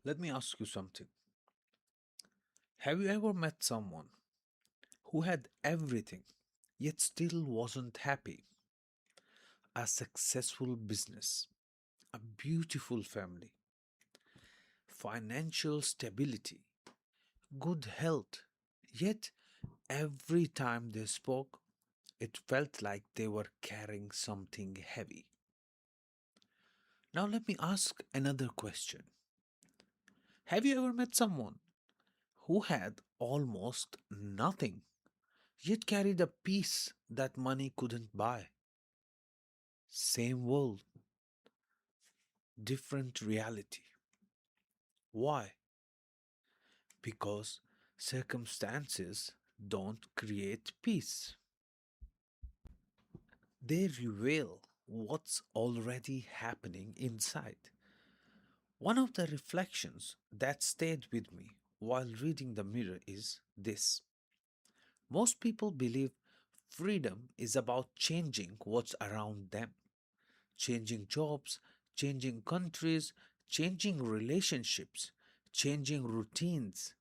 Let me ask you something. Have you ever met someone who had everything yet still wasn't happy? A successful business, a beautiful family, financial stability, good health, yet every time they spoke, it felt like they were carrying something heavy. Now, let me ask another question. Have you ever met someone who had almost nothing yet carried a peace that money couldn't buy? Same world, different reality. Why? Because circumstances don't create peace. They reveal what's already happening inside. One of the reflections that stayed with me while reading the mirror is this. Most people believe freedom is about changing what's around them, changing jobs, changing countries, changing relationships, changing routines.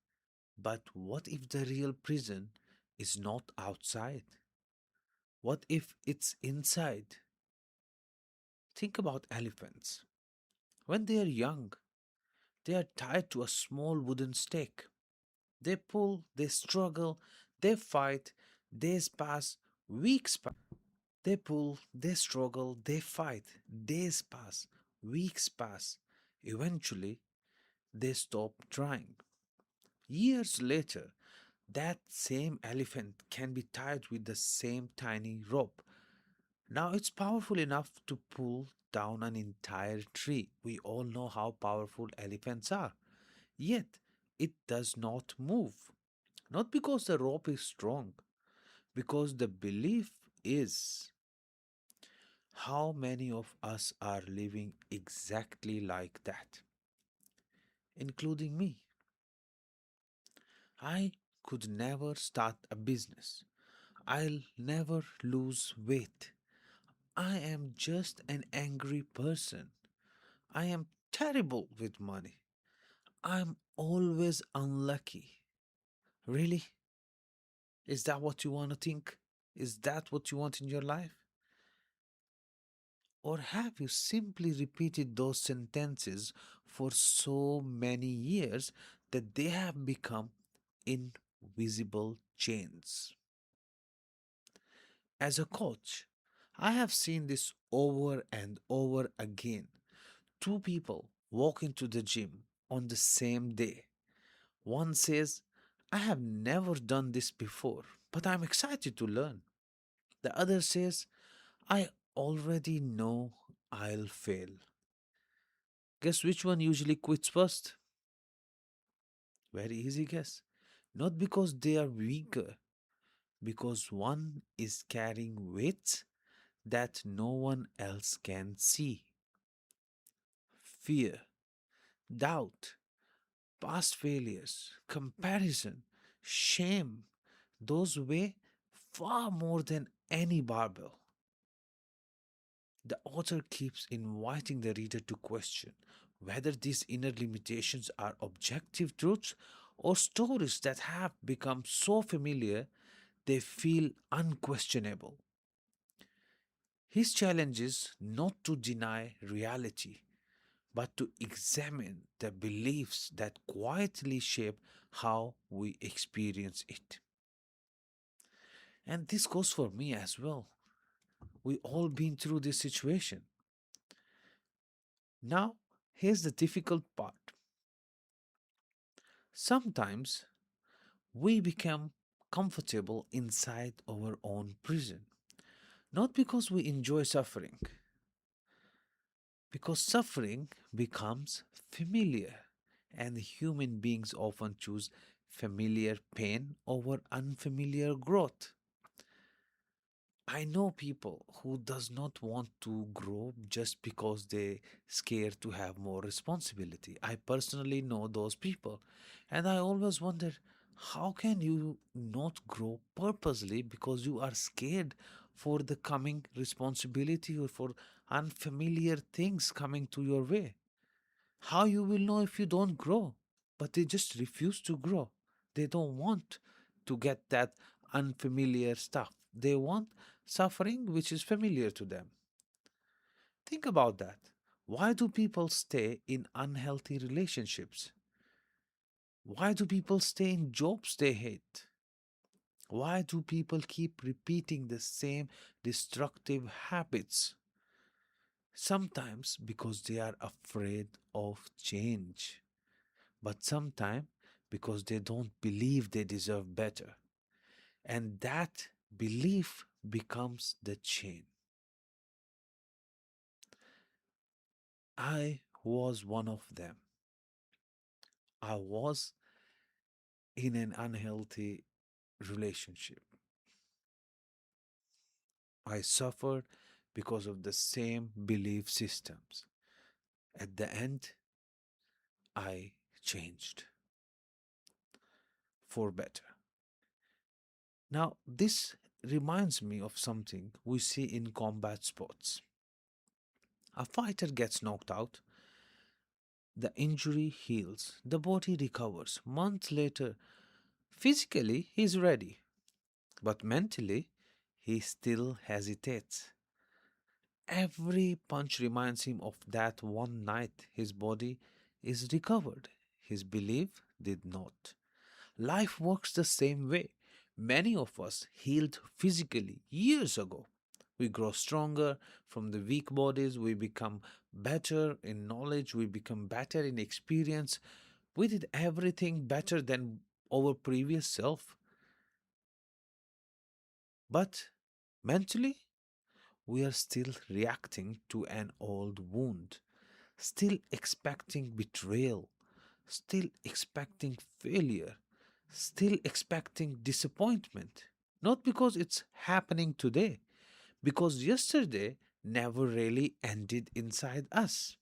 But what if the real prison is not outside? What if it's inside? Think about elephants. When they are young, they are tied to a small wooden stake. They pull, they struggle, they fight, days pass, weeks pass. They pull, they struggle, they fight, days pass, weeks pass. Eventually, they stop trying. Years later, that same elephant can be tied with the same tiny rope. Now it's powerful enough to pull down an entire tree. We all know how powerful elephants are. Yet, it does not move. Not because the rope is strong, because the belief is. How many of us are living exactly like that, including me? I could never start a business. I'll never lose weight. I am just an angry person. I am terrible with money. I'm always unlucky. Really? Is that what you want to think? Is that what you want in your life? Or have you simply repeated those sentences for so many years that they have become invisible chains? As a coach, I have seen this over and over again. Two people walk into the gym on the same day. One says, I have never done this before, but I'm excited to learn. The other says, I already know I'll fail. Guess which one usually quits first? Very easy guess. Not because they are weaker, because one is carrying weights that no one else can see. Fear, doubt, past failures, comparison, shame, those weigh far more than any barbell. The author keeps inviting the reader to question whether these inner limitations are objective truths or stories that have become so familiar they feel unquestionable. His challenge is not to deny reality, but to examine the beliefs that quietly shape how we experience it. And this goes for me as well. We all been through this situation. Now, here's the difficult part. Sometimes we become comfortable inside our own prison, not because we enjoy suffering, because suffering becomes familiar, and human beings often choose familiar pain over unfamiliar growth. I know people who does not want to grow just because they scared to have more responsibility. I personally know those people, and I always wonder how can you not grow purposely because you are scared for the coming responsibility or for unfamiliar things coming to your way. How you will know if you don't grow? But they just refuse to grow. They don't want to get that unfamiliar stuff. They want suffering which is familiar to them. Think about that. Why do people stay in unhealthy relationships? Why do people stay in jobs they hate? Why do people keep repeating the same destructive habits? Sometimes because they are afraid of change, but sometimes because they don't believe they deserve better. And that belief becomes the chain. I was one of them. I was in an unhealthy relationship. I suffered because of the same belief systems. At the end, I changed for better. Now, this reminds me of something we see in combat sports. A fighter gets knocked out, the injury heals, the body recovers. Months later, physically, he's ready, but mentally, he still hesitates. Every punch reminds him of that one night his body is recovered. His belief did not. Life works the same way. Many of us healed physically years ago. We grow stronger from the weak bodies, we become better in knowledge, we become better in experience. We did everything better than our previous self. But mentally, we are still reacting to an old wound, still expecting betrayal, still expecting failure, still expecting disappointment. Not because it's happening today, because yesterday never really ended inside us.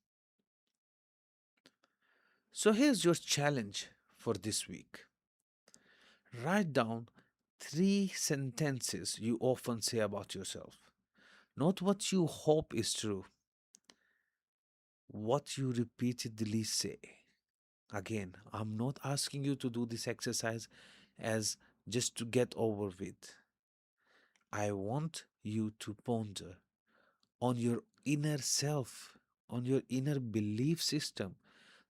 So here's your challenge for this week: write down three sentences you often say about yourself. Not what you hope is true, what you repeatedly say. Again, I'm not asking you to do this exercise as just to get over with. I want you to ponder on your inner self, on your inner belief system,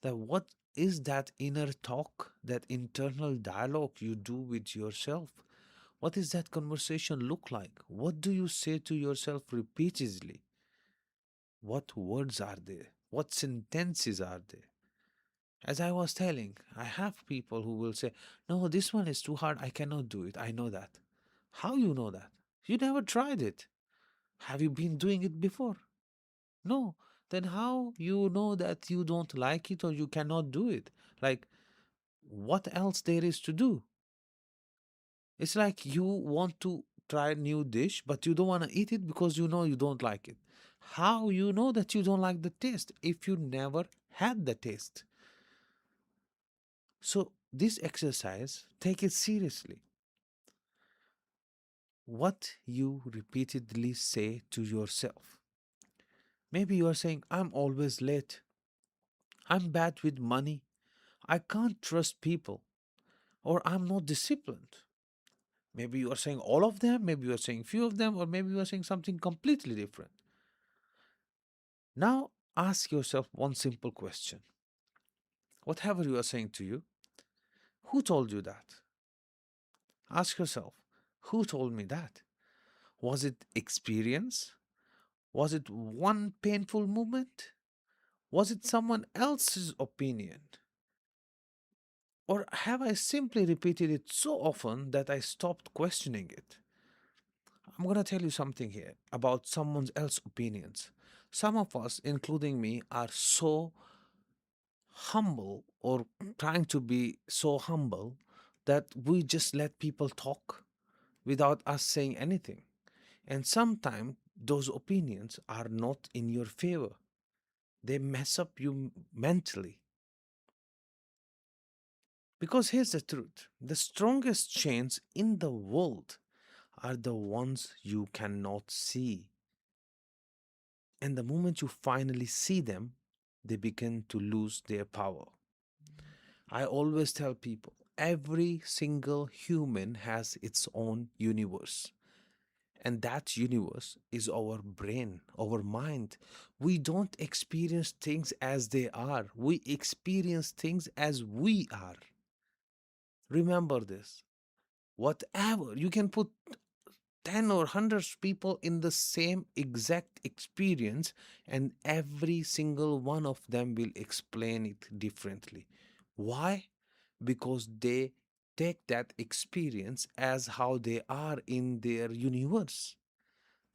that what is that inner talk, that internal dialogue you do with yourself? What is that conversation look like? What do you say to yourself repeatedly? What words are there? What sentences are there? As I was telling, I have people who will say, no, this one is too hard. I cannot do it. I know that. How you know that? You never tried it. Have you been doing it before? No. Then how you know that you don't like it or you cannot do it? Like, what else there is to do? It's like you want to try a new dish, but you don't want to eat it because you know you don't like it. How you know that you don't like the taste if you never had the taste? So this exercise, take it seriously. What you repeatedly say to yourself. Maybe you are saying, I'm always late. I'm bad with money. I can't trust people. Or I'm not disciplined. Maybe you are saying all of them, maybe you are saying few of them, or maybe you are saying something completely different. Now ask yourself one simple question. Whatever you are saying to you, who told you that? Ask yourself, who told me that? Was it experience? Was it one painful moment? Was it someone else's opinion? Or have I simply repeated it so often that I stopped questioning it? I'm going to tell you something here about someone else's opinions. Some of us, including me, are so humble or trying to be so humble that we just let people talk without us saying anything. And sometimes those opinions are not in your favor, they mess up you mentally. Because here's the truth: the strongest chains in the world are the ones you cannot see. And the moment you finally see them, they begin to lose their power. I always tell people every single human has its own universe. And that universe is our brain, our mind. We don't experience things as they are, we experience things as we are. Remember this. Whatever, you can put 10 or hundreds people in the same exact experience, and every single one of them will explain it differently. Why? Because they take that experience as how they are in their universe.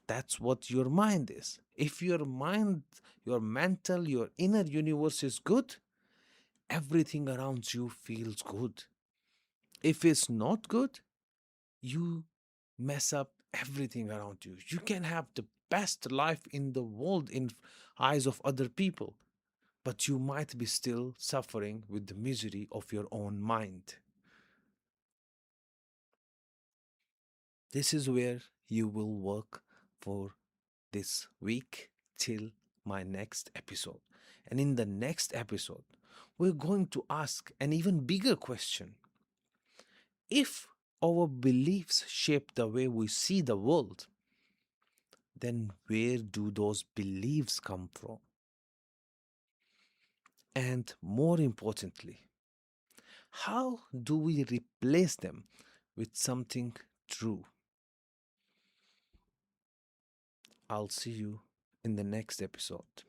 That's what your mind is. If your mind, your mental, your inner universe is good, everything around you feels good. If it's not good, you mess up everything around you. You can have the best life in the world in eyes of other people, but you might be still suffering with the misery of your own mind. This is where you will work for this week till my next episode. And in the next episode, we're going to ask an even bigger question. If our beliefs shape the way we see the world, then where do those beliefs come from? And more importantly, how do we replace them with something true? I'll see you in the next episode.